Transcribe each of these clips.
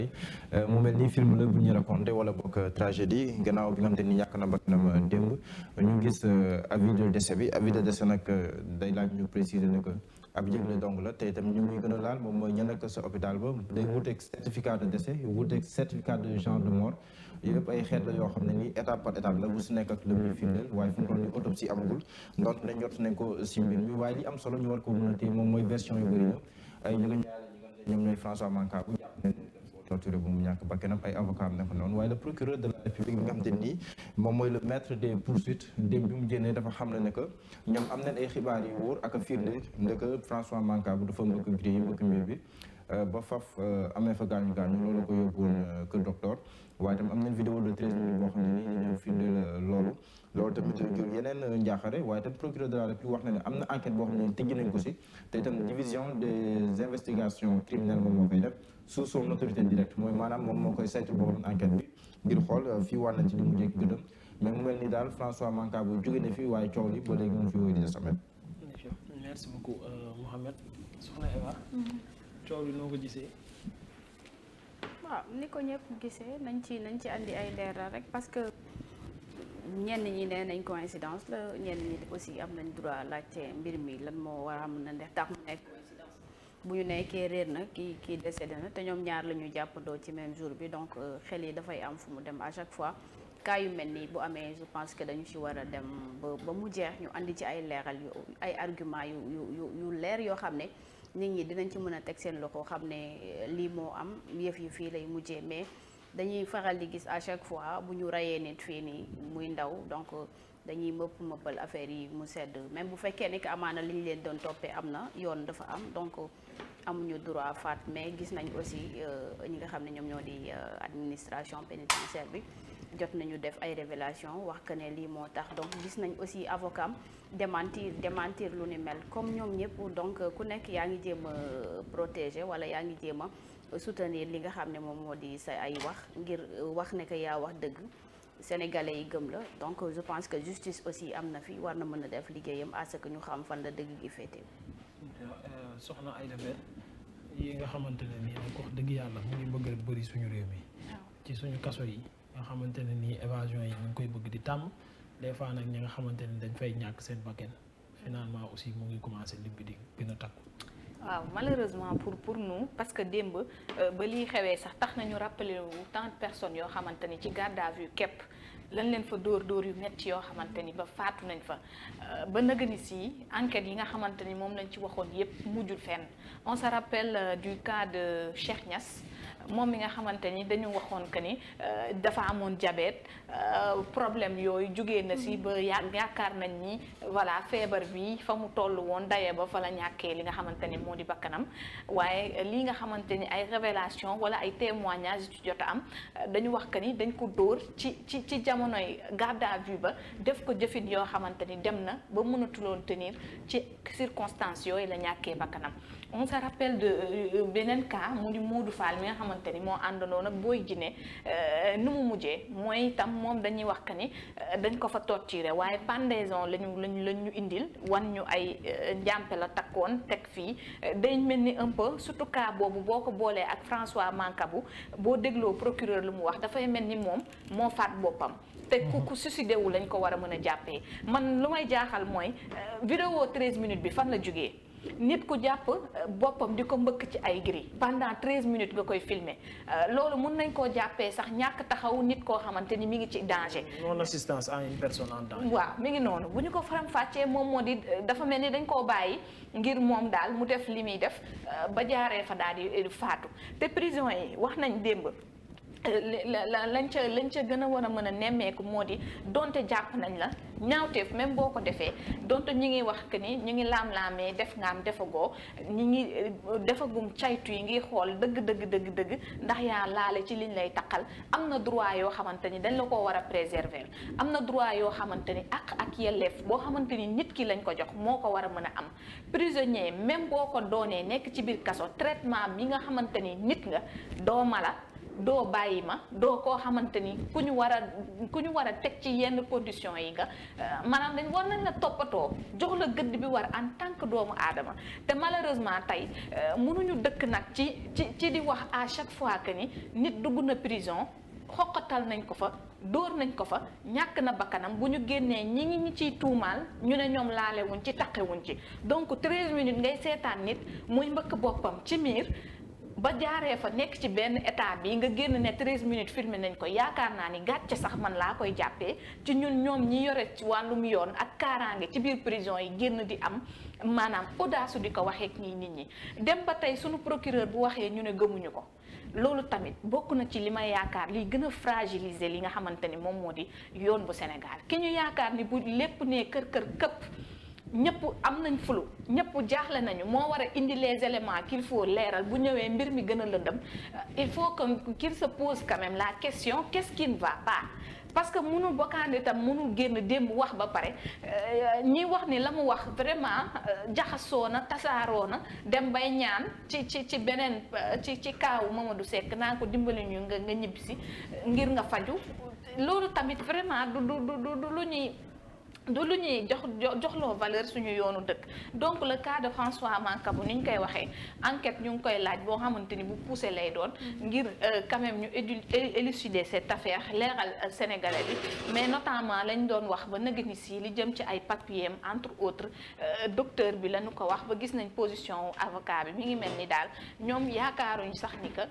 mu mel ni film la bu ñuy raconté wala bokk tragédie gannaaw bi nga xamante ni ñàkk na bakkanam démb ñu gis avis de décès bi avis de décès nag day laaj ñu préciser ne que ab yëgle dong la te itam ñu muy gën a laal moom mooy ña nekk sa hôpital ba day wuteeg certificat de décès wuteeg certificat de genre de mort yëpp ay xeet la yoo xam ne nii étape par étape la bu si nekk ak la muy firndeel waaye fu mu toll nii autopsie amagul donc nañ jot nañ ko si mbir mi waaye li am solo ñu war ko mën a téye moom mooy version yu bëri na ay ñu nga ñoom ñooy François Mancabou jàpp nañ torturé bu mu ñàkk bakkanam ay avocat am naka noonu waaye le procureur de la république bi nga xamante nii moom mooy le maître des poursuites démb bi mu génnee dafa xam ne que ñoom am nañ ay xibaar yu wóor ak a firnde ndeke François Mancabou dafa mbëkk grille yi mbëkk mur bi ba faf amee fa gaañu gaañu loolu ko yóbbu woon kër docteur waaye tam am nañ vidéo de 13 minutes boo xam ne nii ñu ñëw firnde loolu tamit jur yeneen njaaxare waaye tam procureur de la république wax na ne am na enquête boo xam ne tëj nañ ko si te itam division des investigations criminelles moom moo koy def sous son autorité directe mooy maanaam moom moo koy saytu boobu enquête bi ngir xool fii war nañ ci li mu jekk gëdëm mais mu mel ni daal François Mancabou jóge na fii waaye coow li ba léegi mu fi wéy di des amet. Merci beaucoup Mouhamed soxna Eva. coow li noo ko gisee. waaw ni ko ñëpp gisee nañ ci andi ay leeral rek parce que ñenn ñi nee nañ coïncidence la ñenn ñi aussi am nañ droit laajte mbir mi lan moo war a mën a def tax mu nekk coïncidence bu ñu nekkee réer na kii décédé na te ñoom ñaar la ñu jàppandoo ci même jour bi donc xel yi dafay am fu mu dem à chaque fois cas yu mel nii bu amee je pense que dañu ci war a dem ba mu jeex ñu andi ci ay leeral yu ay argument yu leer yoo xam ne nit ñi dinañ ci mën a teg seen loxo xam ne lii moo am yëf yi fii lay mujjee mais dañuy faral di gis à chaque fois bu ñu rayee nit fii nii muy ndaw donc dañuy mëppal affaire yi mu sedd même bu fekkee ne que amaana li ñu leen doon toppee am na yoon dafa am donc amuñu droit faat mais gis nañ aussi ñi nga xam ne ñoom ñoo di administration pénitentiaire bi jot nañu def ay révélation wax que ne lii moo tax donc gis nañ aussi avocat am démentir lu ni mel comme ñoom ñëpp donc ku nekk yaa ngi jéem a protéger wala yaa ngi jéem a soutenir li nga xam ne moom moo di sa ay wax ngir wax ne que yaa wax dëgg sénégalais yi gëm la donc je pense que justice aussi am na fi war na mën a def liggéeyam à ce que ñu xam fan la dëgg gi féete. soxna Aïda Mbène yi nga xamante ne nii nag wax dëgg yàlla mu ngi bëgg a bëri suñu réew mi. ci suñu kaso yi nga xamante ne nii évasion yi ñu ngi koy bëgg di tàmm des fois nag ñi nga xamante ne dañ fay ñàkk seen bakkan finalement aussi mu ngi commencé limbi di gën a takku. waaw malheureusement pour nous parce que démb ba liy xewee sax tax nañu rappeler wu tant de personnes yoo xamante ni ci garde à vue képp lañ leen fa dóor yu metti yoo xamante ni ba faatu nañ fa ba nëgëni si enquête yi nga xamante ni moom lañ ci waxoon yépp mujjul fenn on se rappelle du cas de Cheikh Niass moom mi nga xamante ni dañu waxoon que ni dafa amoon diabète problème yooyu jugee na si ba yaakaar nañ ni voilà feebar bi fa mu toll woon daye ba fa la ñàkkee li nga xamante ni moo di bakkanam waaye lii nga xamante ni ay révélation wala ay témoignages ci jot a am dañu wax que ni dañ ko dóor ci jamonoy garde à vue ba def ko jëfin yoo xamante ni dem na ba mënatuloon tenir ci circonstances yooyu la ñàkkee bakkanam on se rappelle de beneen cas mu di Modou Fall mi nga xamante ni moo àndandoo nag Boy Djiné nu mu mujjee mooy itam moom dañuy wax que ni dañ ko fa torturé waaye pendaison lañu indil wan ñu ay njàmpe la takkoon teg fii dañ mel ni un peu surtout cas boobu boo ko boolee ak François Mancabou boo dégloo procureur lu mu wax dafay mel ni moom moo faat boppam te ku suicidé wu lañ ko war a mën a jàppee man lu may jaaxal mooy vidéo 13 minutes bi fan la jógee nit ku jàpp boppam di ko mbëkk ci ay gris pendant 13 minutes nga koy filmer loolu mun nañ koo jàppee sax ñàkk taxaw nit koo xamante ni mi ngi ci danger. non assistance à une personne en danger. waaw mi ngi noonu bu ñu ko faram-fàccee moom moo di dafa mel ni dañ koo bàyyi ngir moom daal mu def li muy def ba jaaree fa daal di faatu te prison yi wax nañ démb. lañ ca gën a war a mën a nemmeeku moo di donte jàpp nañ la ñaawteef même boo ko defee donte ñu ngi wax que ni ñu ngi laam-laamee def nga am defagoo ñi ngi defagum caytu yi ngi xool dëgg ndax yaa laale ci liñ lay taqal am na droit yoo xamante ni dañ la ko war a préserver am na droit yoo xamante ni ak yelleef boo xamante ni nit ki lañ ko jox moo ko war a mën a am prisonnier même boo ko doonee nekk ci biir kaso traitement bi nga xamante ni nit nga doo mala doo bàyyi ma doo koo xamante ni ku ñu war a teg ci yenn conditions yi nga maanaam dañ war nañ la toppatoo jox la gëdd bi war en tant que doomu aadama te malheureusement tey mënuñu dëkk nag ci di wax à chaque fois que ni nit dugg na prison xoqatal nañ ko fa dóor nañ ko fa ñàkk na bakkanam bu ñu génnee ñi ciy tuumaal ñu ne ñoom laalewuñ ci taqewuñ ci donc 13 minutes ngay seetaan nit muy mbëkk boppam ci miir ba jaaree fa nekk ci benn état bi nga génn ne 13 minutes filmé nañ ko yaakaar naa ni gàcce sax man laa koy jàppee ci ñoom ñi yore ci wàllum yoon ak kaaraange ci biir prison yi génn di am maanaam audace di ko waxee ak nit ñi dem ba tey sunu procureur bu waxee ñu ne gëmuñu ko loolu tamit bokk na ci li ma yaakaar liy gën a fragiliser li nga xamante ni moom moo di yoon bu Sénégal ki ñu yaakaar ni bu lépp ne kër këpp ñëpp am nañ flou ñëpp jaaxle nañu moo war a indi les éléments qu'il faut leeral bu ñëwee mbir mi gën a lëndëm il faut que qu'il se pose quand même la question qu'est-ce qui ne va pas parce que mënul bokkaande tam mënul génn démb wax ba pare ñi wax ni la mu wax vraiment jaxasoo na tasaaroo na dem bay ñaan ci beneen ci kaawu Mamadou Seck naa ko dimbali ñu nga ñibbisi ngir nga faju loolu tamit vraiment du lu ñuy joxloo valeur suñu yoonu dëkk donc le cas de François Mancabou ni ñu koy waxee enquête ñu ngi koy laaj boo xamante ni bu poussé lay doon ngir quand même ñu élucider cette affaire leeral sénégalais bi mais notamment lañ doon wax ba nëgëni si li jëm ci ay papiers entre autres docteur bi lañu ko wax ba gis nañ position avocat bi mi ngi mel ni daal ñoom yaakaaruñ sax ni que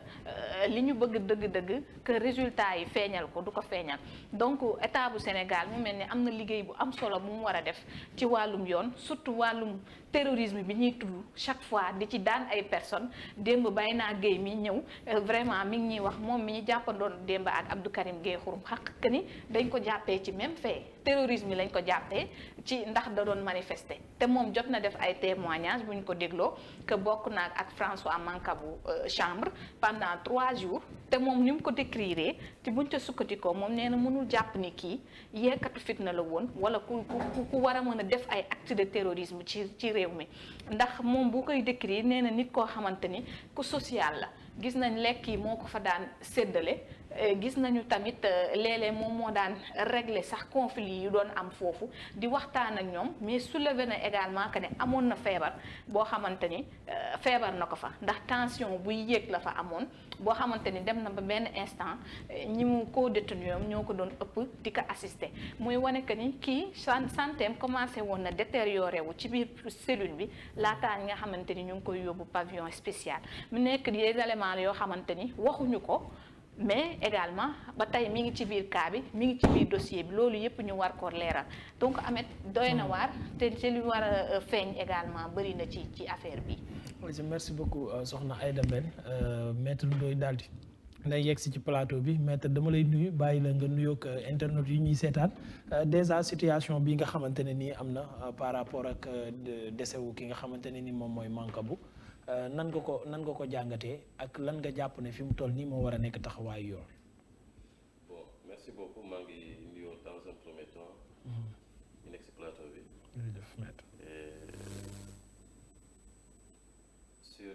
li ñu bëgg dëgg-dëgg que résultat yi feeñal ko du ko feeñal donc état bu Sénégal mu mel ni am na liggéey bu am solo bu mu war a def ci wàllum yoon surtout wàllum terrorisme bi ñuy tudd chaque fois di ci daan ay personnes démb bàyyi naa Guèye mi ñëw vraiment mi ngi ñuy wax moom mi ñu jàppandoon démb ak Abdou Karim Guèye xurum xaq que ni dañ ko jàppee ci même fait terrorisme yi lañ ko jàppee ci ndax da doon manifester te moom jot na def ay témoignages bu ñu ko dégloo que bokk naa ak François Mancabou chambre pendant 3 jours te moom ni mu ko décrire te buñ ca sukkandikoo moom nee na mënul jàpp ni kii yeekatu fitna la woon wala ku war a mën a def ay acte de terrorisme ci réew mi ndax moom bu koy décrire nee na nit koo xamante ni ku social la gis nañ lekk yi moo ko fa daan séddale gis nañu tamit léeg-léeg moom moo daan régler sax conflit yu doon am foofu di waxtaan ak ñoom mais soulevé na également que ne amoon na feebar boo xamante ni feebar na ko fa ndax tension buy yéeg la fa amoon boo xamante ni dem na ba benn instant ñi mu co-détenu ñoo ko doon ëpp di ko assister muy wane que ni kii santeem commencé woon na détérioré wu ci biir cellule bi laataa ñi nga xamante ni ñu ngi koy yóbbu pavillon spécial mu nekk des éléments yoo xamante ni waxuñu ko mais également ba tey mi ngi ci biir cas bi mi ngi ci biir dossier bi loolu yëpp ñu war ko leeral donc Ameth doy na waar te li war a feeñ également bëri na ci affaire bi. merci beaucoup soxna Aïda Mbène maître Ndoye daal di nday yegg si ci plateau bi maître dama lay nuyu bàyyi la nga nuyoog internet yi ñuy seetaan déjà situation bi nga xamante ne nii am na par rapport ak décès wu ki nga xamante ne ni moom mooy Mancabou nan nga ko jàngatee ak lan nga jàpp ne fi mu toll nii moo war a nekk taxawaayu yoon. bon merci beaucoup maa ngi nuyoo dans un premier temps. ñu nekk si plateau bi. jërëjëf maître. sur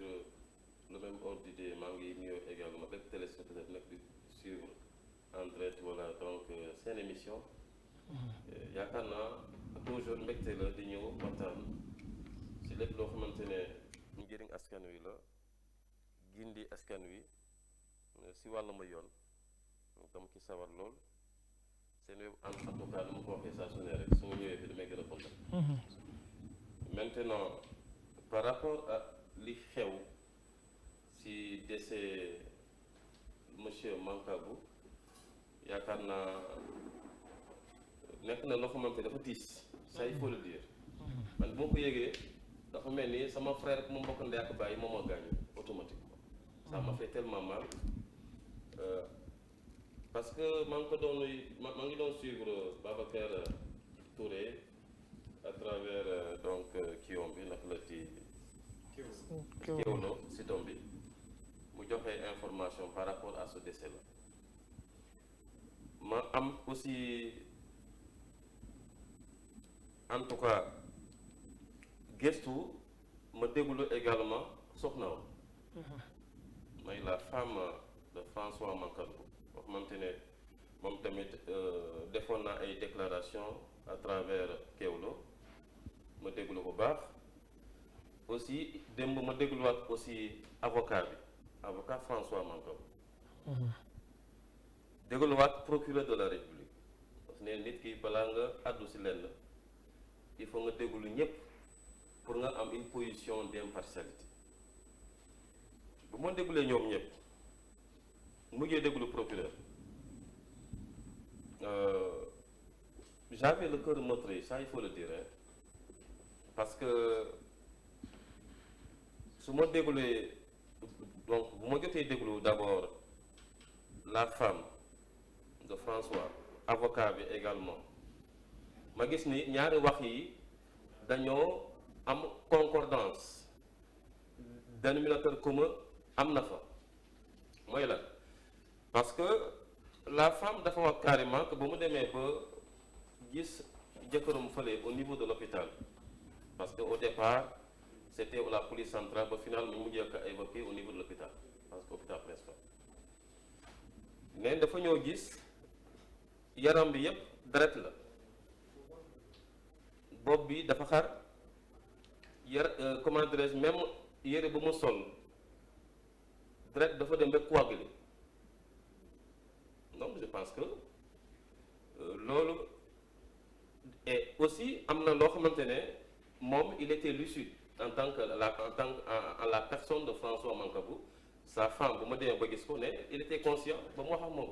le même ordre d'idée maa ngi nuyoo également bépp téléspectateur nag di suivre en direct voilà donc seen émission. yaakaar naa toujours mbégte la di ñëw waxtaan si lépp loo xamante ne. njëriñ askan wi la gindi askan wi si wàllum yoon dama ci sawar lool seen en tout cas dama ko waxee saa su ne rek su ma ñëwee fi damay gën a kontaan. Maintenant par rapport ak li xew si décès monsieur Mancabou yaakaar naa nekk na loo xamante dafa tiis ça il faut le dire man bu ma ko yëgee dafa mel ni sama frère mu mbokk ndey ak bàyyi moom moo gaañu automatiquement ça m'a fait tellement mal parce que maa ngi doon suivre Babacar Touré à travers donc kiom bi naka la ci Kéwoulo si tom bi mu joxe information par rapport à ce décès là ma am aussi en tout cas gestu ma déglu également soxnaam mooy la femme de François Mancabou boo xamante ne moom tamit defoon naa ay déclaration à travers Kewlo ma déglu bu baax aussi démb ma dégluwaat aussi avocat François Mancabou dégluwaat procureur de la République parce que nit ki balaa nga àddu si lenn il faut nga déglu ñëpp pour nga am une position d'impartialité bu ma déglulee ñoom ñëpp mujjee déglu procureur j'avais le cœur meurtri, ça il faut le dire, hein, parce que su ma déglulee donc bu ma jotee déglu d'abord la femme de François avocat bi également ma gis ni ñaari wax yi dañoo am concordance dénominateur commun am na fa mooy lan parce que la femme dafa wax carrément que ba mu demee ba gis jëkkëram fële au niveau de l'hôpital parce que au départ c'était la police centrale ba finalement mu mujjee ko évacué au niveau de l'hôpital parce que hôpital principal neen dafa ñëw gis yaram bi yépp deret la bopp bi dafa xar comment dirais-je même yére bu mu sol deret dafa dem ba coagulé donc je pense que loolu et aussi am na loo xamante ne moom il était lucide en tant que la personne de François Mancabou sa femme bu ma demee ba gis ko ne il était conscient ba mu wax ak moom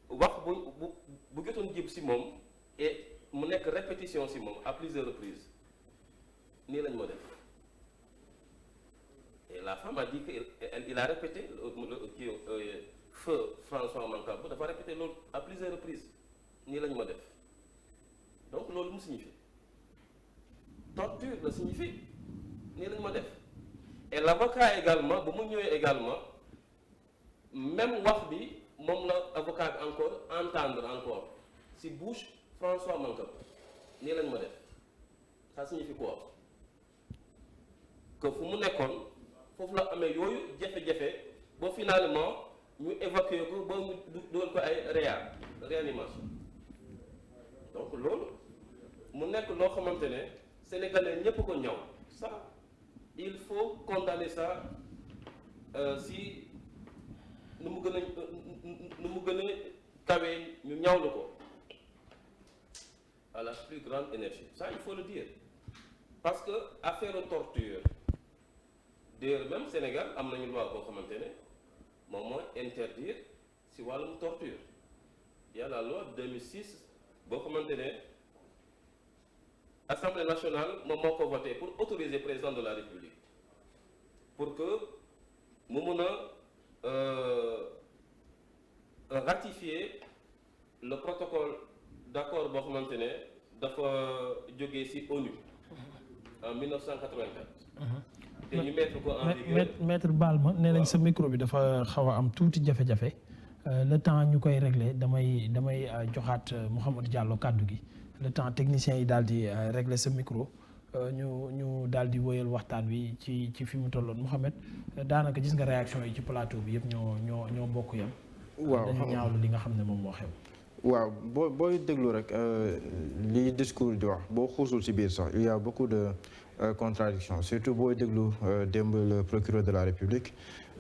wax bu jotoon jib si moom et mu nekk répétition si moom à plusieurs reprises nii lañ ma def et la femme a dit que il a répété feu François Mancabou dafa répété loolu à plusieurs reprises nii lañ ma def donc loolu mu signifie torture la signifie nii lañ ma def et l'avocat également bu mu ñëwee également même wax bi moom la avocat bi encore entendre encore si bouche François Mancabou nii lañ ma def ça signifie quoi que fu mu nekkoon foofu la amee yooyu jafe-jafe ba finalement ñu évacuer ko ba mu doon ko ay réanimation donc loolu mu nekk loo xamante ne sénégalais ñépp ko ñaw ça il faut condamner ça si nu mu gën a kawee ñu ñawlu ko à la plus grande énergie ça il faut le dire parce que affaire torture d'ailleurs même Sénégal am nañu loi boo xamante ne moom mooy interdire si wàllum torture il y a la loi de 2006 boo xamante ne Assemblée nationale moom moo ko voté pour autoriser président de la République pour que mu mun a ratifier le protocole d'accord boo xamante ne dafa jógee ci ONU en 1984. te ñu mettre ko en vigueur. maître Balma nee nañ sa micro bi dafa xaw a am tuuti jafe-jafe le temps ñu koy régler damay joxaat Mouhamadou Diallo kàddu gi le temps technicien yi daal di régler sa micro ñu daal di wëyal waxtaan wi ci fi mu tolloon Mouhamed daanaka gis nga réaction yi ci plateau bi yëpp ñoo bokk yam. waaw dañu ñaawlu li nga xam ne moom moo xew. waaw booy déglu rek li discours di wax boo xuusul ci biir sax il y a beaucoup de contradictions surtout booy déglu démb le procureur de la République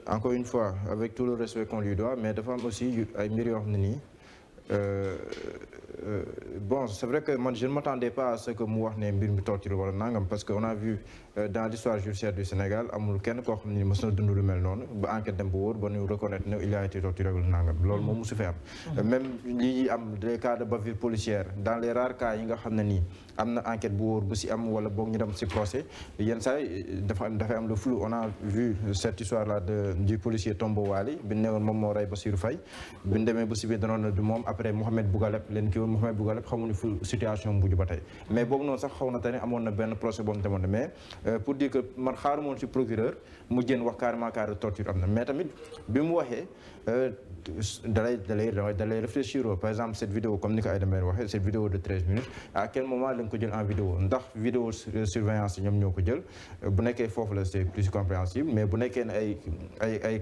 encore une fois avec tout le respect qu'on lui doit mais dafa am aussi ay mbir yoo xam ne nii bon c'est vrai que man je ne m'attendais pas à ce que mu wax ne mbir mi torture wala nangam parce que on a vu dans l'histoire judiciaire du Sénégal amul kenn koo xam ne mës na dund lu mel noonu ba enquête dem ba wóor ba ñu reconnaître ne il a été torturé wala nangam loolu moom mosu fi am même lii am des cas de bavure policière dans les rares cas yi nga xam ne nii am na enquête bu wóor bu si am wala boog ñu dem si procès yenn saa yi dafay am le flou on a vu cette histoire là du policier Tombo Wali bi ne woon moom moo rey Bassirou Faye bi ñu demee ba si biir danoon na du moom après Mohamed Bougaleb leen kii woon Mohamed Bougaleb xamuñu fu situation mbuju ba tey mais boobu noonu sax xaw na tane amoon na benn procès boobu demoon mais pour dire que man xaaru moon ci procureur mu jën wax carrément cas de torture am na mais tamit bi mu waxee dalay réfléchir par exemple cette vidéo comme ni ko Aïda Mbène waxee cette vidéo de 13 minutes à quel moment lañ ko jël en vidéo ndax vidéo surveillance ñoom ñoo ko jël bu nekkee foofu la c'est plus compréhensible mais bu nekkee ne ay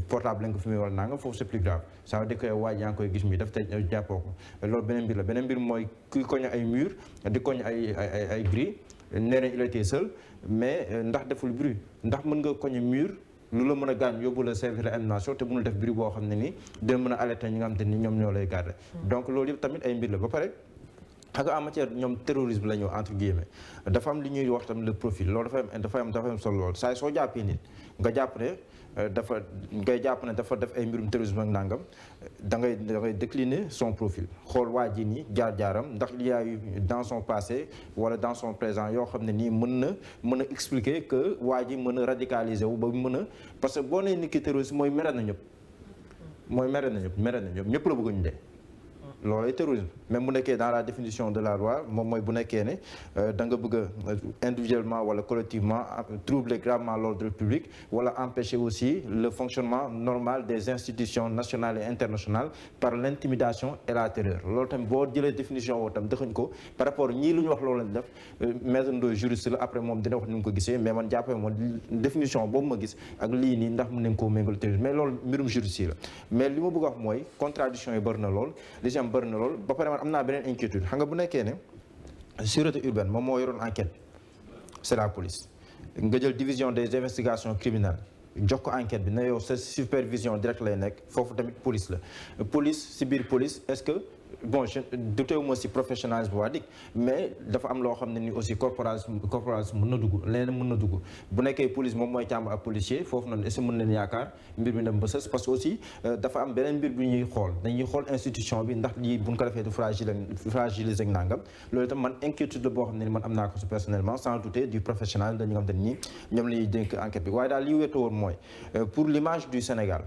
portable lañ ko fi muy wala nanga foofu c'est plus grave ça veut dire que waaj yaa ngi koy gis mi daf tey jàppoo ko loolu beneen mbir la beneen mbir mooy kuy koñ ay mur di koñ ay gris nee nañ il était seul mais ndax deful bruit ndax mën nga koñ mur lu la mën a gaañ yóbbu la service animation te mënul def bruit boo xam ne nii dina mën a alerter ñi nga xam te ni ñoom ñoo lay garder donc loolu yëpp tamit ay mbir la ba pare xam nga en matière ñoom terrorisme la ñu entre guillemets dafa am li ñuy wax tam le profil loolu dafa am solo lool saa soo jàppee nit nga jàpp ne dafa def ay mbirum terrorisme ak nangam da ngay décliner son profil xool waa ji nii jaar-jaaram ndax il y a eu dans son passé wala dans son présent yoo xam ne nii mën a expliquer que waa ji mën a radicaliser wu ba mën a parce que boo nee nit ki terroriste mooy mere na ñëpp ñëpp la bëgg ñu dee loolu ay terrorisme même bu nekkee dans la définition de la loi moom mooy bu nekkee ne da nga bëgg a individuellement wala collectivement troubler gravement l'ordre public wala empêcher aussi le fonctionnement normal des institutions nationales et internationales par l'intimidation et la terreur loolu tamit boo jëlee définition woo tam dëxañ ko par rapport ñii lu ñu wax loolu lañ def maître Ndoye juriste la après moom dina wax ni mu ko gisee mais man jàppee moom définition boobu ma gis ak lii nii ndax mën nañ koo méngal terrorisme mais loolu mbirum juriste la mais li ma bëgg a wax mooy contradiction yi bëri na lool bëri na lool ba pare man am naa beneen inquiétude xam nga bu nekkee ne sûreté urbaine moom moo yoroon enquête c'est la police nga jël division des investigations criminelles jox ko enquête bi na yow sa supervision directe lay nekk foofu tamit police la police si biir police est-ce que bon je dutewuma si professionnalisme waa dik mais dafa am loo xam ne ni aussi corporatisme mën na dugg leneen mën na dugg bu nekkee police moom mooy càmb ak policier foofu noonu est-ce que mën leen yaakaar mbir mi dem ba sës parce que aussi dafa am beneen mbir bu ñuy xool dañuy xool institution bi ndax lii buñ ko defee du fragiliser ak nangam loolu itam man inquiétude la boo xam ne ni man am naa ko si personnellement sans douter du professionnel dañu nga xam te nii ñoom la ñuy dénk enquête bi waaye daal li wéetoo woon mooy pour l'image du Sénégal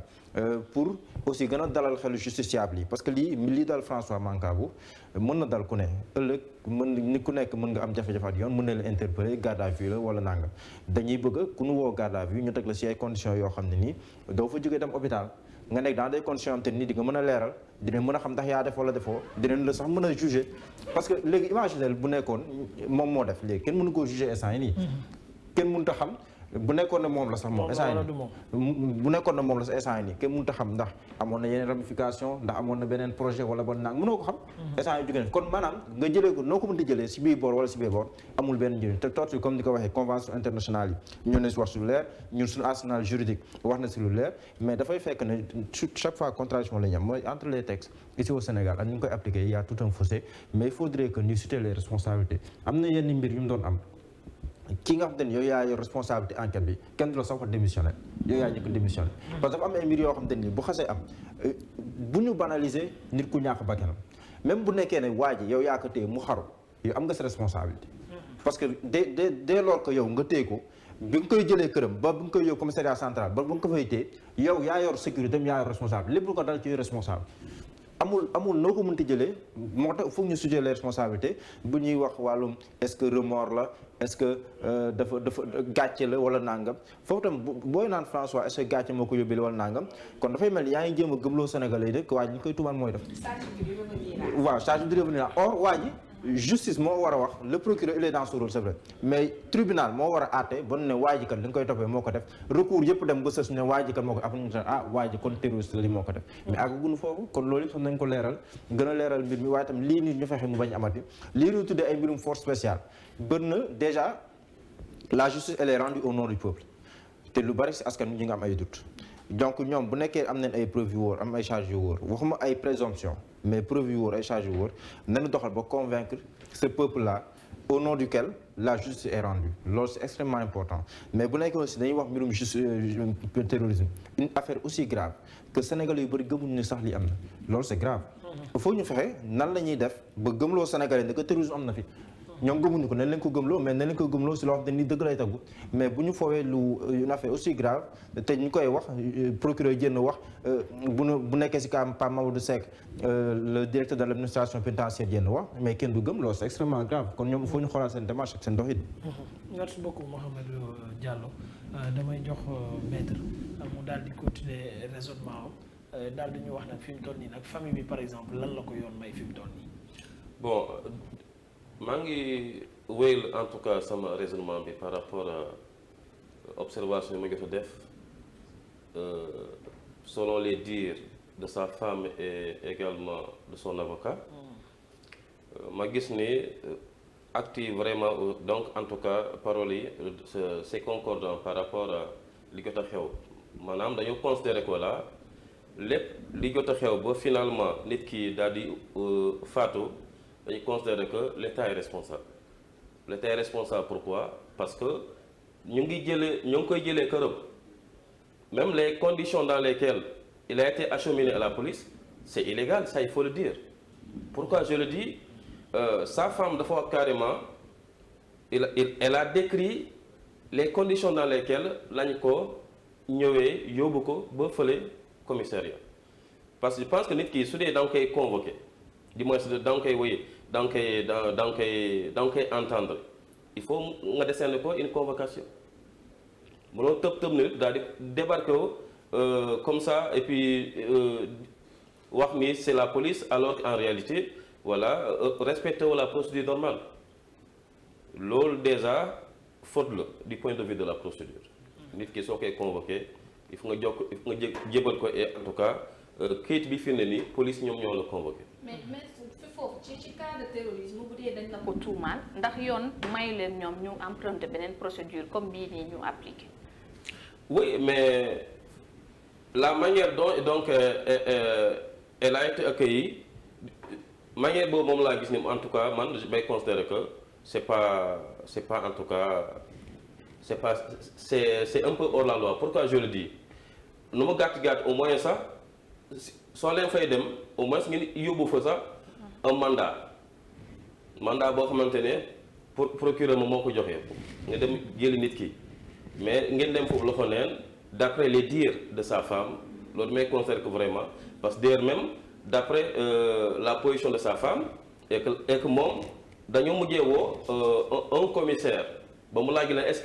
pour aussi gën a dalal xelu justiciable yi parce que lii dal François Mancabou mën na dal ku ne ëllëg ni ku nekk mën nga am jafe-jafe ak yoon mën na la interpeller garde à vue la wala nangam dañuy bëgg ku nu woo garde à vue ñu teg la si ay conditions yoo xam ne nii doo fa jógee dem hôpital nga nekk dans des conditions am te nii di nga mën a leeral dinañ mën a xam ndax yaa def wala defoo dinañ la sax mën a juger parce que léegi imaginez bu nekkoon moom moo def léegi kenn mënu koo juger instant yi nii kenn mënut a xam bu nekkoon ne moom la sax moom instant bu nekkoon ne moom la sax instant yi nii kenn mënut a xam ndax amoon na yeneen ramification ndax amoon na beneen projet wala ba nang mënoo ko xam instant yi jóge kon maanaam nga jëlee ko noo ko mën di jëlee si biir boor wala si biir boor amul benn njëriñ te torture comme ni ko waxee convention internationale yi ñun ne si wax si lu leer ñun suñu arsenal juridique wax na si lu leer mais dafay fekk ne chaque fois contradiction la ñu am mooy entre les textes ici au Sénégal ak ni ñu koy appliquer il y a tout un fossé mais il faudrait que ñu citer les responsabilités am na yenn mbir yu mu doon am ki nga xam te ne yow yaa yor responsabilité enquête bi kenn du la sax wax démissionné yow yaa njëkk démissionné parce que dafa am ay mbir yoo xam te ni bu xasee am bu ñu banaliser nit ku ñàkk bakkanam même bu nekkee ne waa ji yow yaa ko téye mu xaru yow am nga sa responsabilité parce que dès lors que yow nga téye ko bi nga koy jëlee këram ba bi nga koy yóbbu commissariat central ba nga ko fay téye yow yaa yor sécurité yaa yor responsable lépp lu ko dal ci responsable amul noo ko mënti jëlee moo tax foog ñu sujet les responsabilités bu ñuy wax wàllum est-ce que remords la est-ce que dafa gàcce la wala nangam foofu tam booy naan François est-ce que gàcce moo ko yóbbee wala nangam kon dafay mel ni yaa ngi jéem a gëmloo Sénégalais yi de que waa ji ñu koy tuumaan mooy def. waaw statut de revenir or waa ji justice moo war a wax le procureur il est dans son rôle c'est vrai mais tribunal moo war a àtte ba ne waa ji kat li nga koy toppee moo ko def recours yëpp dem ba sës ne waa ji kat moo ko après ñu waa ji kon terroriste la li moo ko def mais àggaguñu foofu kon loolu yëpp sax nañ ko leeral gën a leeral mbir mi waaye tam lii nit ñu fexe mu bañ amati lii ñu tuddee ay mbirum force spéciale bër na déjà la justice elle est rendue au nom du peuple te lu bari si askan ñi nga am ay doute donc ñoom bu nekkee am nañ ay preuves yu wóor am ay charges yu wóor waxuma ay présomption mais preuves yu wóor ay charges yu wóor nañu doxal ba convaincre ce peuple là au nom duquel la justice est rendue loolu c'est extrêmement important mais bu nekkee aussi dañuy wax mbirum terrorisme une affaire aussi grave que Sénégalais yu bëri gëmuñu ne sax li am na loolu c'est grave il faut ñu fexe nan la ñuy def ba gëmloo Sénégalais ne que terrorisme am na fi ñoom gëmuñu ko nañ leen ko gëmloo mais nañ leen ko gëmloo si loo xam ne ni dëgg lay tegu mais bu ñu foowee une affaire aussi grave te ñu koy wax procureur jënn wax bu nekkee si cas Pape Mamadou Seck le directeur de l'administration pénitentiaire jënn wax mais kenn du gëm loolu c'est extrêmement grave kon ñoom il faut ñu xoolaat seen démarche ak seen doxit. Merci beaucoup Mouhamadou Diallo damay jox maître mu daal di continuer raisonnement am daal di ñu wax nag fi mu toll nii nag famille bi par exemple lan la ko yoon may fi mu toll nii. Bon maa ngi wéyal en tout cas sama raisonnement bi par rapport à observation yi ma jot a def selon les dires de sa femme et également de son avocat ma gis ni acte yi vraiment donc en tout cas paroles yi c'est concordant par rapport à li jot a xew maanaam dañoo considérer que voilà lépp li jot a xew ba finalement nit ki daal di faatu dañu considérer que l'État est responsable. L'État est responsable pourquoi? Parce que ñu ngi koy jëlee këram même les conditions dans lesquelles il a été acheminé à la police c'est illégal, ça il faut le dire. Pourquoi je le dis? Sa femme dafa wax carrément elle a décrit les conditions dans lesquelles lañ ko ñëwee yóbbu ko ba fële commissariat parce que je pense que nit ki su dee da nga koy convoqué du moins da nga koy woye da nga koy entendre il faut nga descendre ko une convocation mënoo tëb nit daal di débarquer comme ça et puis wax ni c'est la police alors qu'en réalité voilà respecter la procédure normale loolu déjà faute la du point de vue de la procédure nit ki soo koy convoqué il faut nga jébal ko et en tout cas kayit bi fi ne ni police ñoom ñoo la convoqué. mais foofu ci cas de terrorisme bu dee dañ la ko tuumaal ndax yoon may leen ñoom ñu emprunté beneen procédure comme bii nii ñu appliqué. oui mais la manière dont donc elle a été accueillie manière boobu moom laa gis ni en tout cas man je vais considérer que c'est pas en tout cas c'est un peu hors la loi. Pourquoi je le dis nu ma gàtt au moins sax soo leen fay dem au moins ngeen yóbbu fa sax un mandat boo xamante ne procureur moom moo ko joxee nga dem jëli nit ki mais ngeen dem foofu loxo neen d'après les dires de sa femme loolu may considère que vraiment parce que d'ailleurs même d'après la position de sa femme et que moom dañoo mujjee woo un commissaire ba mu laaj la est-ce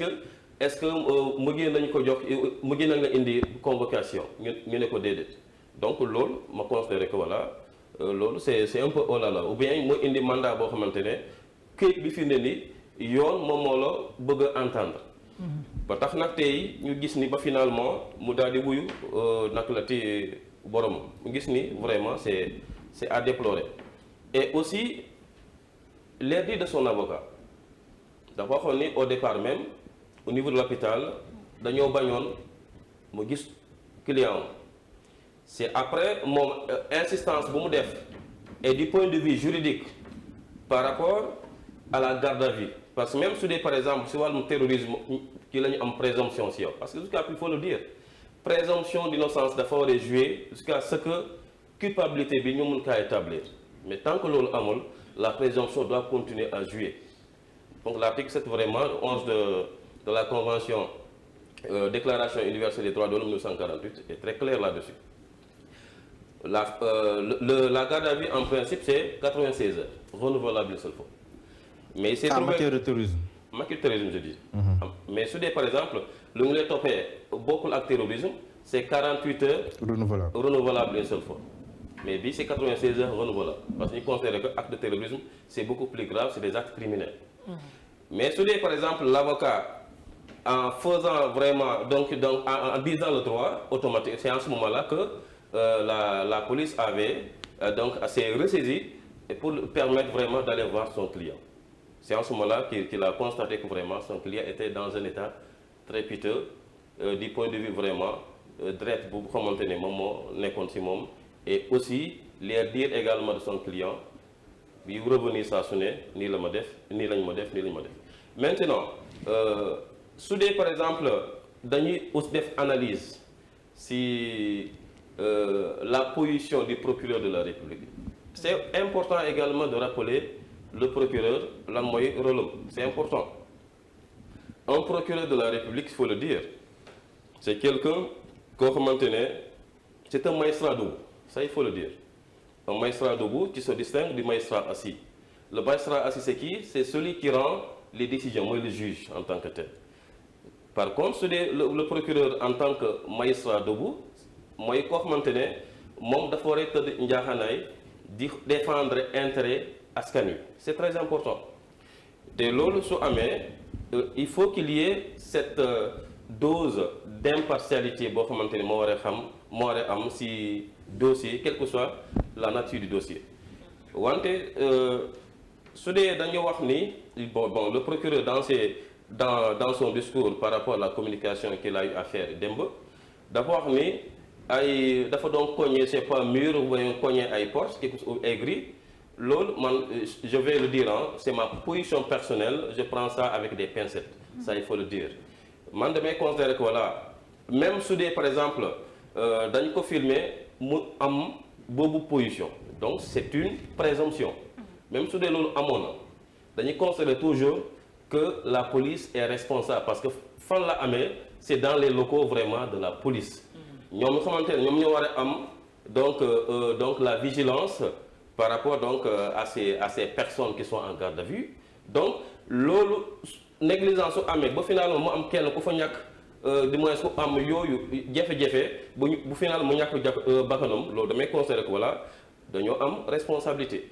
que mujjee nañ ko jox mujjee nañ la indi convocation ñu ne ko déedéet donc loolu ma considère que voilà loolu c'est un peu oh là là ou bien mu indi mandat boo xamante ne këyit bi fi ne ni yoon moom moo la bëgg a entendre ba tax nag tey ñu gis ni ba finalement mu daal di wuyu nag la ti borom mu gis ni vraiment c'est à déplorer et aussi les dires de son avocat dafa waxoon ni au départ même au niveau de l'hôpital dañoo bañoon mu gis client c'est après moom insistance bu mu def et du point de vue juridique par rapport à la garde à vue parce que même su dee par exemple si wàllum terrorisme ki la ñu am présomption si yow parce que jusqu'à il faut le dire présomption d'innocence dafa war a jouer jusqu'à ce que culpabilité bi ñu mun kaa établir mais tant que loolu amul la présomption doit continuer à jouer donc l'article 7 vraiment 11 de la convention déclaration universelle des droits de l'homme 1948 est très clair là-dessus. La garde à vue en principe c'est 96 heures renouvelable une seule fois. Mais c'est en matière de terrorisme. Matière de terrorisme je dis. Mais su dee par exemple lu ñu lay toppee bokkul ak terrorisme c'est 48 heures renouvelable une seule fois. Mais bii c'est 96 heures renouvelable parce que ñu considère que acte de terrorisme c'est beaucoup plus grave, c'est des actes criminels. Mais su dee par exemple l'avocat en faisant vraiment donc en disant le droit automatique c'est en ce moment-là que la police avait donc s'est ressaisie pour permettre vraiment d'aller voir son client. C'est en ce moment-là qu'il a constaté que vraiment son client était dans un état très piteux du point de vue vraiment dret bu xamante ne moom moo nekkoon ci moom et aussi les dires également de son client bi revenir saa su ne nii la ma def nii lañ ma def nii lañ ma def maintenant su dee par exemple dañuy aussi def analyse si la position du procureur de la République c'est important également de rappeler le procureur lan mooy rôle am c'est important. Un procureur de la République, il faut le dire, c'est quelqu'un koo xamante ne c'est un magistrat debout, ça il faut le dire. Un magistrat debout qui se distingue du magistrat assis. Le magistrat assis c'est qui? C'est celui qui rend les décisions, mooy le juge en tant que tel. Par contre su dee le procureur en tant que magistrat debout mooy koo xamante ne moom dafa war a tëdd njaaxaanaay di défendre intérêt askan wi. C'est très important. te loolu su amee il faut qu'il y ait cette dose d'impartialité boo xamante ni moo war a am si dossier quelle que soit la nature du dossier wante su dee dañu wax ni bon le procureur dans son discours par rapport à la communication qu'il a eu à faire démb dafa wax ni dafa doon cogner c'est pas mur ou bien cogner ay porte quelque chose ay gris. Loolu man je vais le dire c'est ma position personnelle je prends ça avec des pincettes ça il faut le dire man damay considérer que voilà même su dee par exemple dañ ko filmer mu am boobu position donc c'est une présomption même su dee loolu amoon na dañuy considérer toujours que la police est responsable parce que fan la amee c'est dans les locaux vraiment de la police ñoom xamante ne ñoom ñoo war a am donc la vigilance par rapport donc à ces personnes qui sont en garde à vue donc loolu négligence su amee ba finalement mu am kenn ku fa ñàkk du moins ku am yooyu jafe-jafe bu final mu ñàkk bakkanam loolu damay considérer que voilà dañoo am responsabilité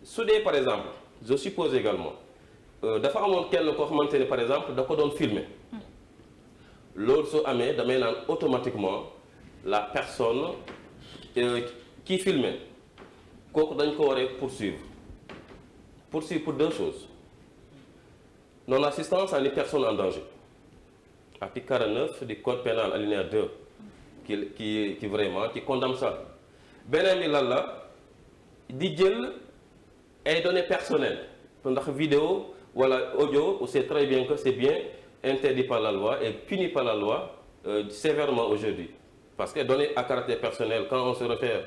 su dee par exemple je suppose également dafa amoon kenn koo xamante ne par exemple da ko doon filmer loolu su amee damay naan automatiquement la personne qui filmait kooku dañ ko war a poursuivre pour deux choses non-assistance à une personne en danger article 49 du code pénal alinéa 2 qui vraiment qui condamne ça beneen bi lan la di jël ay données personnelles ndax vidéo wala audio c'est très bien que c'est bien interdit par la loi et puni par la loi sévèrement aujourd'hui parce que données à caractère personnel quand on se réfère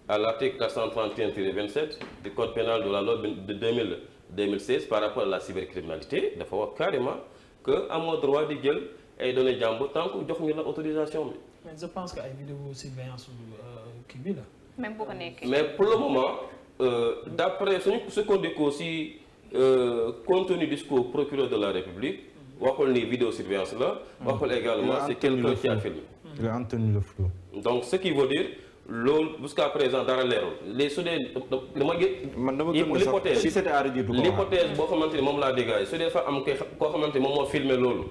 à l'article 431-27 du code pénal de la loi de 2016 par rapport à la cybercriminalité dafa wax carrément que amoo droit di jël ay données jàmbur tant que jox ñu la autorisation bi. mais je pense que ay vidéo surveillance kii bi la. même bu ko nekkee. mais pour le moment d'après suñu sukkandiku ci contenu discours procureur de la République waxul ni vidéo surveillance la. waxul également c'est quelqu'un qui a filmé. il a entretenu le flou. donc ce qui veut dire. loolu jusqu'à présent dara leerul les su dee dama l'hypothèse si c'était à redire l'hypothèse boo xamante ni moom laa dégagé su dee fa am koo xamante ni moom moo filmé loolu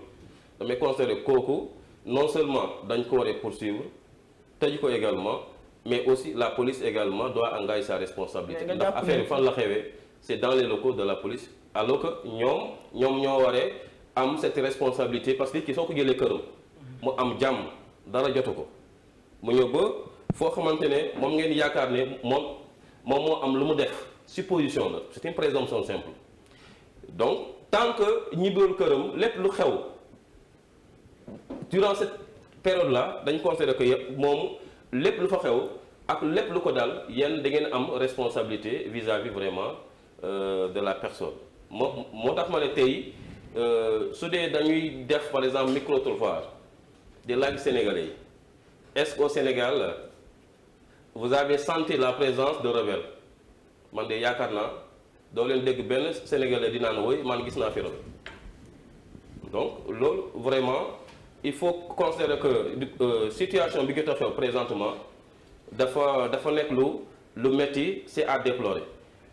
damay considérer kooku non seulement dañ ko war a poursuivre tëj ko également mais aussi la police également doit engager sa responsabilité ndax affaire yi fan la xewee c'est dans les locaux de la police alors que ñoom ñoo waree am cette responsabilité parce que ki soo ko jëlee këram mu am jàmm dara jotu ko mu ñëw ba foo xamante ne moom ngeen yaakaar ne moom moo am lu mu def supposition la c'est une présomption simple donc tant que ñibbiwul këram lépp lu xew durant cette période là dañ considérer que moom lépp lu fa xew ak lépp lu ko dal yéen da ngeen am responsabilité vis-à-vis vraiment de la personne moo tax ma ne tey su dee dañuy def par exemple micro-trottoir di laaj sénégalais yi est-ce qu'au Sénégal vous avez senti la présence de rebelles man de yaakaar naa doo leen dégg benn sénégalais di naan woy man gis naa fi rebelle donc loolu vraiment il faut considérer que situation bi jot a xew présentement dafa nekk lu metti c'est à déplorer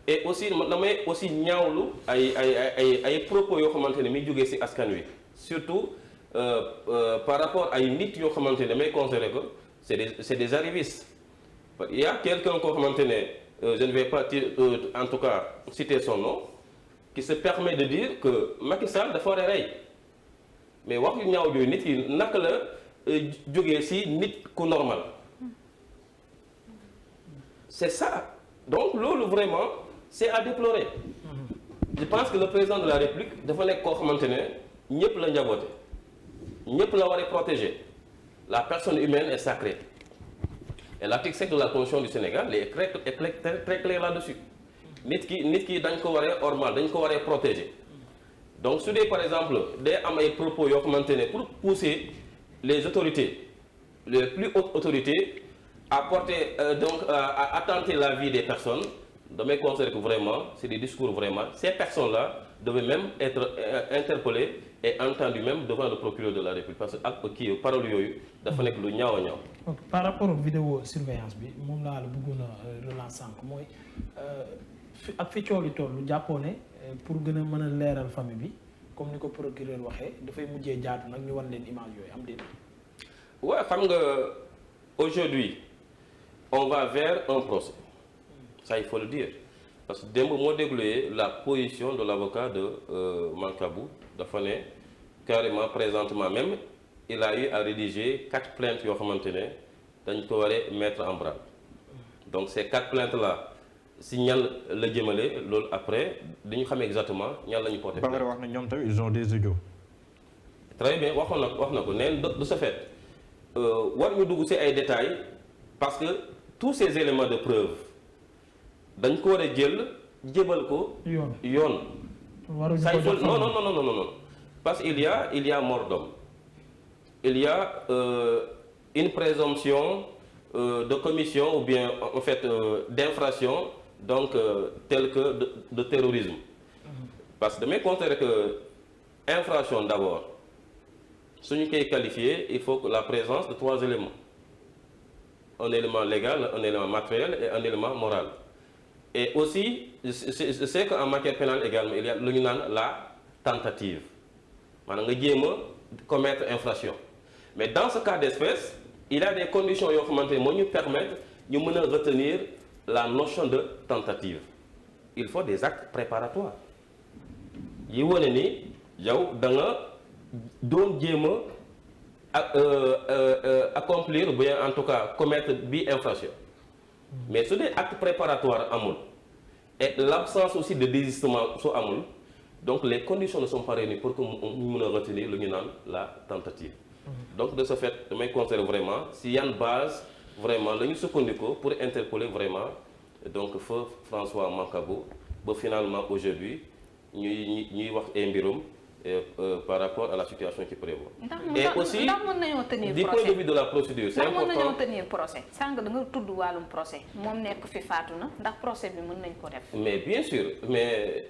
et aussi damay aussi ñaawlu ay propos yoo xamante ne mi jógee ci askan wi surtout par rapport ay nit yoo xamante ne damay considérer que c'est des arrivistes. Il y a quelqu'un koo xamante ne je ne vais pas en tout cas citer son nom qui se permet de dire que Macky Sall dafa war a rey mais wax yu ñaaw jooyu nit yi naka la jógee ci nit ku normal c'est ça donc loolu vraiment c'est à déplorer je pense que le président de la République dafa nekk koo xamante ne ñëpp la njaboote ñëpp la war a protéger la personne humaine est sacrée. Et l'article 7 de la Constitution du Sénégal est très clair là-dessus. nit ki dañ ko waree ormal dañ ko waree protéger donc su dee par exemple day am ay propos yoo xamante ne pour pousser les autorités les plus hautes autorités à porter donc à attenter la vie des personnes damay considérer que vraiment c'est des discours vraiment ces personnes-là devaient même être interpellées et entendues même devant le procureur de la République parce que ak kii parole yooyu dafa nekk lu ñaaw a ñaaw. par rapport ak vidéo surveillance bi moom laa la bëggoon a relancer sànq mooy ak fi coow li toll jàppoo ne pour gën a mën a leeral famille bi comme ni ko procureur waxee dafay mujjee jaatu nag ñu wan leen image yooyu am déet. waaw xam nga aujourd'hui on va vers un procès ça il faut le dire parce que démb moo dégluwee la position de l'avocat de Mancabou dafa ne carrément présentement même il a eu à rédiger 4 plaintes yoo xamante ne dañ ko waree mettre en branle donc ces 4 plaintes là si ñan la jëmale loolu après dañu xam exactement ñan la ñu porté. ba nga wax na ñoom tamit ils ont des audios. très bien wax na ko neen de ce fait war ñu dugg ci ay détails parce que tous ces éléments de preuve dañ ko war a jël jébal ko. yoon. waruñu ko jox non parce qu'il y a mort d'homme il y a une présomption de commission ou bien en fait d'infraction donc telle que de terrorisme parce que damay considérer que infraction d'abord suñu koy qualifier il faut que la présence de 3 éléments un élément légal un élément matériel et un élément moral et aussi c'est qu'en matière pénale également il y a lu ñu naan la tentative maanaam nga jéem a commettre infraction mais dans ce cas d'espèce il y a des conditions yoo xamante ne moo ñu permettre ñu mën a retenir la notion de tentative il faut des actes préparatoires yi wane ni yow da nga doon jéem a accomplir ou bien en tout cas commettre bi infraction mais su dee acte préparatoire amul et l'absence aussi de désistement su amul donc les conditions ne sont pas réunies pour que ñu mën a retenir lu ñu naan la tentative donc de ce fait damay considérer vraiment si yan base vraiment la ñu sukkandikoo pour interpeller vraiment donc feu François Mancabou ba finalement aujourd'hui ñuy wax ay mbirum par rapport à la situation qui prévaut. Et aussi ndax mën nañoo tenir du point de vue de la procédure c'est important ndax mën nañoo tenir procès sànq da nga tudd wàllum procès moom nekk fi faatu na ndax procès bi mën nañ ko def. mais bien sûr mais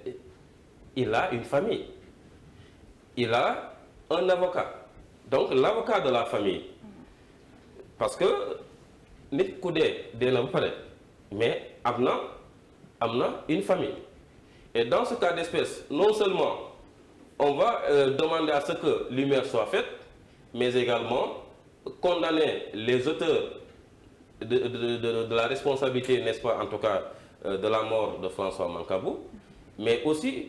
il a une famille il a un avocat donc l'avocat de la famille parce que nit ku dee na ba pare mais am na une famille et dans ce cas d'espèce non seulement on va demander à ce que lumière soit faite mais également condamner les auteurs de la responsabilité n'est-ce pas en tout cas de la mort de François Mancabou mais aussi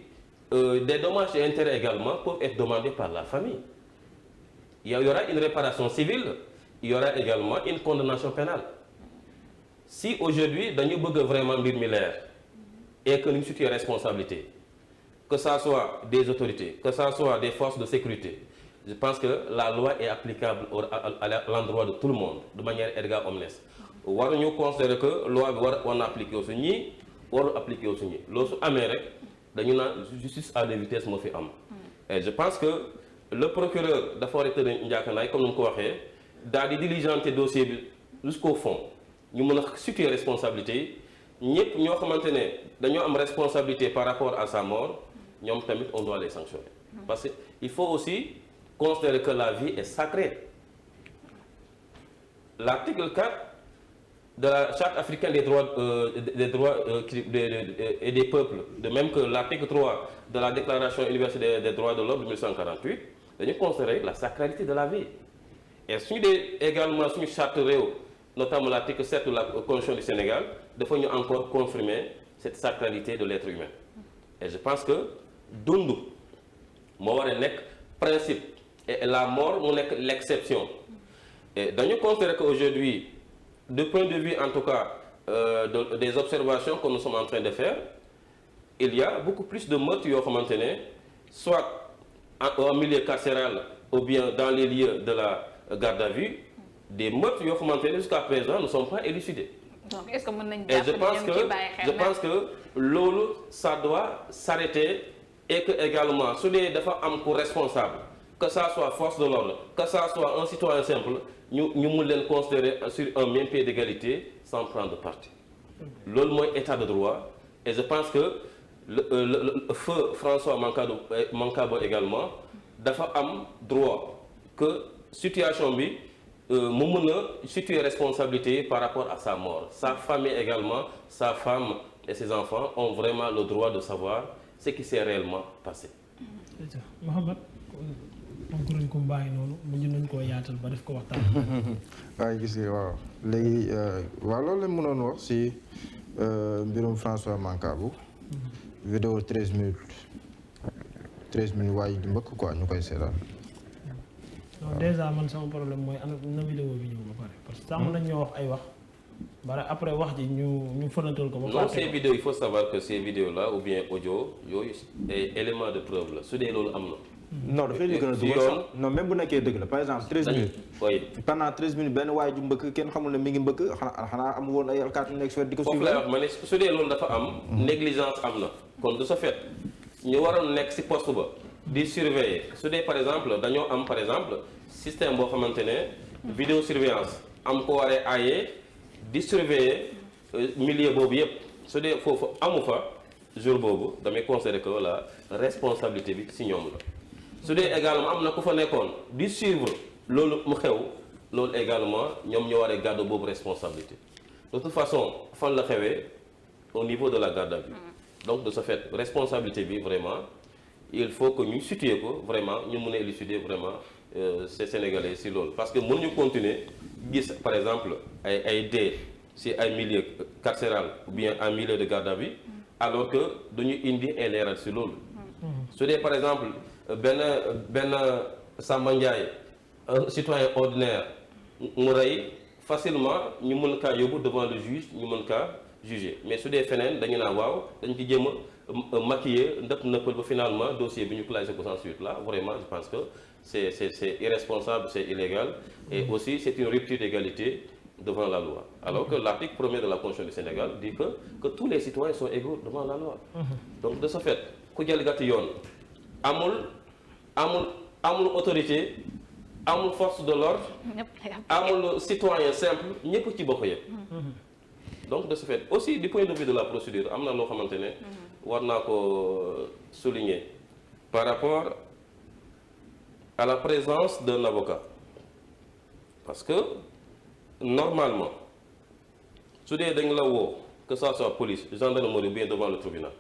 des dommages et intérêts également peuvent être demandés par la famille. Il y aura une réparation civile, il y aura également une condamnation pénale. Si aujourd'hui dañu bëgg vraiment mbir mi leer et que ñu situé responsabilité que ça soit des autorités que ça soit des forces de sécurité je pense que la loi est applicable à l'endroit de tout le monde de manière erga omnes waruñu considérer que loi bi war na appliquer aussi ñii warul appliquer aussi ñii loolu su amee rek dañu naan justice à deux vitesses moo fi am et je pense que le procureur dafa war a tëdd njaakanaay comme ni mu ko waxee daal di diligenter dossier bi jusqu'au fond ñu mën a situer responsabilité yi ñëpp ñoo xamante ne dañoo am responsabilité par rapport à sa mort ñoom tamit on doit les sanctionner parce que il faut aussi considérer que la vie est sacrée l'article 4 de la charte africaine des droits et des peuples de même que l'article 3 de la déclaration universelle des droits de l'homme de 1948 dañu considérer la sacralité de la vie et suñu dee également suñu charte réew notamment l'article 7 de la Constitution du Sénégal dafa ñu encore confirmer cette sacralité de l'être humain et je pense que dund moo war a nekk principe et la mort mu nekk l'exception et dañu considérer que aujourd'hui du point de vue en tout cas des observations que nous sommes en train de faire il y a beaucoup plus de meurtres yoo xamante ne soit en milieu carcéral ou bien dans les lieux de la garde à vue des meurtres yoo xamante ne jusqu'à présent ne sont pas élucidés donc est-ce que mën nañ et jàpp je pense que loolu ça doit s'arrêter et que également su dee dafa am ku responsable que ça soit force de l'ordre que ça soit un citoyen simple ñu mun leen considérer sur un même pied d'égalité sans prendre parti loolu mooy état de droit et je pense que le feu François Mancabou également dafa am droit que situation bi mu mën a situer responsabilité par rapport à sa mort sa famille également sa femme et ses enfants ont vraiment le droit de savoir ce qui s'est réellement passé. Mouhamed konkuruñ ko bàyyi noonu mujj nañ koo yaatal ba def ko waxtaan. waaye gis nga waaw léegi waaw loolu la mënoon wax si mbirum François Mancabou. vidéo 13 minutes waaye di mbëkk quoi ñu koy seetaan. non déjà man sama problème mooy na vidéo bi ñëw ba pare parce que sàmm nañ ñoo wax ay wax bara après wax ji ñu fënatal ko ba non ces vidéos il faut savoir que ces vidéos là ou bien audio yooyu ay élément de preuve la su dee loolu am na. non dafay li gën a dugal sax non même bu nekkee dëgg la par exemple 13 minutes. oui pendant 13 minutes benn waay ju mbëkk kenn xamul ne mi ngi mbëkk xanaa am woon ay alkaati yu nekk si wet di ko foofu lay wax ma ne su dee loolu dafa am négligence am na kon de ce fait ñu waroon nekk si poste ba di surveiller su dee par exemple dañoo am par exemple système boo xamante ne vidéo surveillance am ko waree aaye di surveiller milieu boobu yëpp su dee foofu amu fa jour boobu damay considérer que la responsabilité bi si ñoom la su dee également am na ku fa nekkoon di suivre loolu mu xew loolu également ñoom ñoo waree gàddu boobu responsabilité de toute façon fan la xewee au niveau de la garde à vue donc de ce fait responsabilité bi vraiment il faut que ñu situer ko vraiment ñu mën a élucider vraiment ces Sénégalais si loolu parce que mënuñu continuer gis par exemple ay dee si ay milieu carcéral ou bien un milieu de garde à vue alors que dañu indi ay leeral si loolu su dee par exemple benn Samba Ndiaye un citoyen ordinaire mu rey facilement ñu mën kaa yóbbu devant le juge ñu mën kaa juger mais su dee feneen dañu naan waaw dañ ci jéem a maquiller nëppal ba finalement dossier bi ñu classé ko sans suite là vraiment je pense que c'est irresponsable, c'est illégal et aussi c'est une rupture d'égalité devant la loi. Alors que l'article 1er de la Constitution du Sénégal dit que tous les citoyens sont égaux devant la loi. Donc de ce fait, ku jalgati yoon amul autorité, amul force de l'ordre, amul citoyen simple, ñëpp ci bokk yëpp. Donc de ce fait, aussi du point de vue de la procédure, am na loo xamante ne war naa ko souligner par rapport à la présence d'un avocat. Parce que normalement su dee dañ la woo que ça soit police gendarmerie ou bien devant le tribunal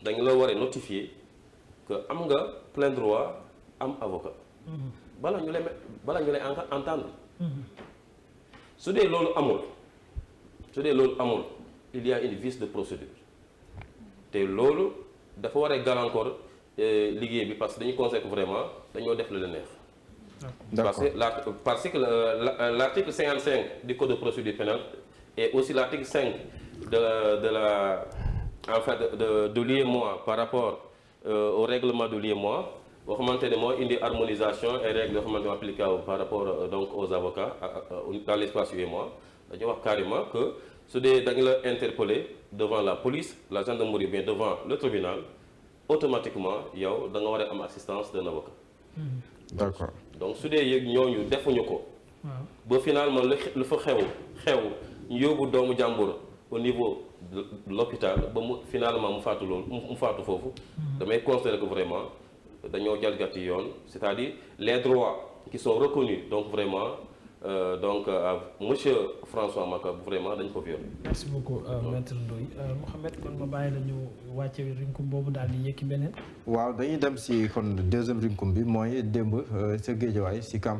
dañ la war a notifier que am nga plein droit am avocat bala ñu lay entendre su dee loolu amul il y a une vice de procédure te loolu dafa war a gàllankoor liggéey bi parce que dañu conseille vraiment dañoo def la neex. Parce que l'article 55 du code de procédure pénale et aussi l'article 5 de l'UEMOA par rapport au règlement de l'UEMOA boo xamante ne moo indi harmonisation et règles yoo xamante ne applicables par rapport donc aux avocats dans l'espace UEMOA dañu wax carrément que su dee dañu la interpeller devant la police la gendarmerie bien devant le tribunal automatiquement yow da nga war a am assistance d'un avocat. D'accord. Donc su dee yëg ñooñu defuñu ko. ba finalement lu fa xew ñu yóbbu doomu jàmbur au niveau de l'hôpital ba mu finalement mu faatu loolu mu faatu foofu. damay considérer que vraiment dañoo jalgati yoon c'est-à-dire les droits qui sont reconnus donc vraiment donc monsieur François Mancabou vraiment dañ ko violé. Merci beaucoup maître Ndoye Mouhamed kon ma bàyyi la ñu wàcce rinkum boobu daal di yëkki beneen. waaw dañuy dem si kon deuxième rinkum bi mooy démb sa Guédiawaye si camp